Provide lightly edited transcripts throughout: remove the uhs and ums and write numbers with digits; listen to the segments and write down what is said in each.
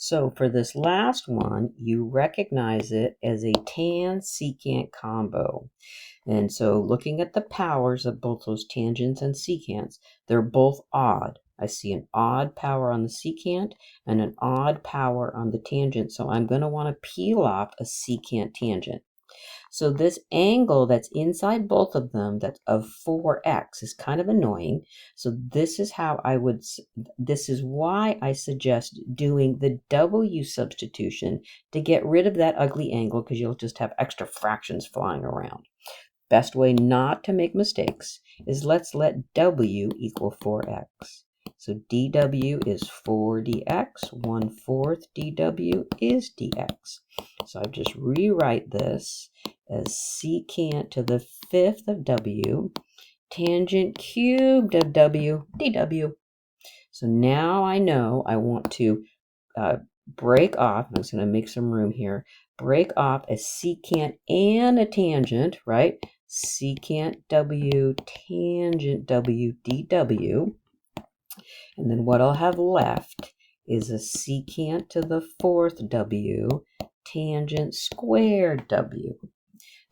So for this last one, you recognize it as a tan-secant combo. And so looking at the powers of both those tangents and secants, they're both odd. I see an odd power on the secant and an odd power on the tangent. So I'm going to want to peel off a secant tangent. So this angle that's inside both of them, that's of 4x, is kind of annoying. So this is this is why I suggest doing the W substitution to get rid of that ugly angle, because you'll just have extra fractions flying around. Best way not to make mistakes is let's let W equal 4x. So dW is 4dx, 1/4 dW is dx. So I just rewrite this as secant to the 5th of W, tangent cubed of W, dW. So now I know I want to break off, I'm just going to make some room here, break off a secant and a tangent, right? Secant W, tangent W, dW. And then what I'll have left is a secant to the 4th W, tangent squared W.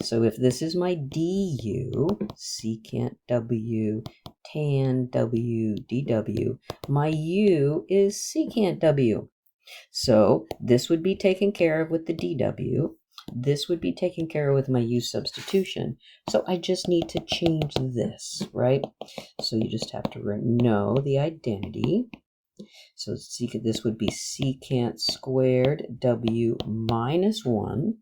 So if this is my du, secant W, tan W, dW, my u is secant W. So this would be taken care of with the dW. This would be taken care of with my u substitution. So I just need to change this, right? So you just have to know the identity. So this would be secant squared W minus 1.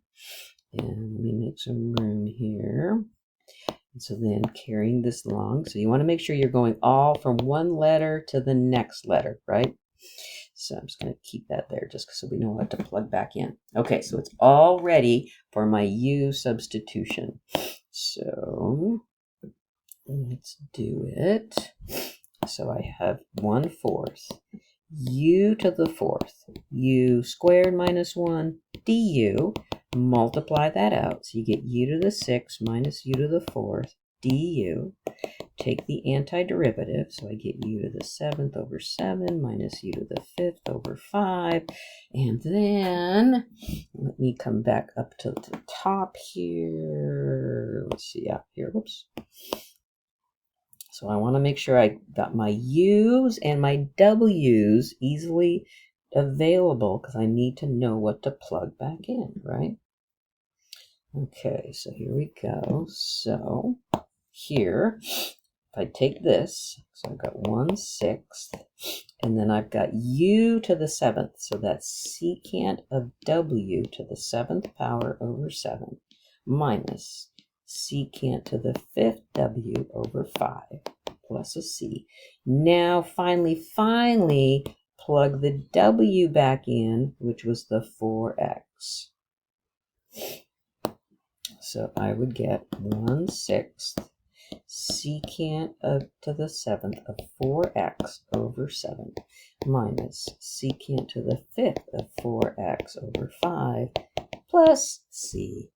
And let me make some room here. And so then carrying this along. So you want to make sure you're going all from one letter to the next letter, right? So I'm just going to keep that there just so we know what to plug back in. Okay, so it's all ready for my u substitution. So let's do it. So I have 1/4 u to the 4th, u squared minus 1 du. Multiply that out. So you get u to the 6th minus u to the 4th du. Take the antiderivative, so I get u to the 7th over 7 minus u to the 5th over 5. And then let me come back up to the top here. Let's see, yeah, here, whoops. So I want to make sure I got my u's and my w's easily available, because I need to know what to plug back in, right? Okay, so here we go. So here, if I take this, so I've got 1/6, and then I've got u to the 7th, so that's secant of w to the 7th power over 7 minus secant to the 5th w over 5 plus a c. Now finally plug the w back in, which was the 4x. So I would get 1/6 secant to the 7th of 4x over 7 minus secant to the 5th of 4x over 5 plus c.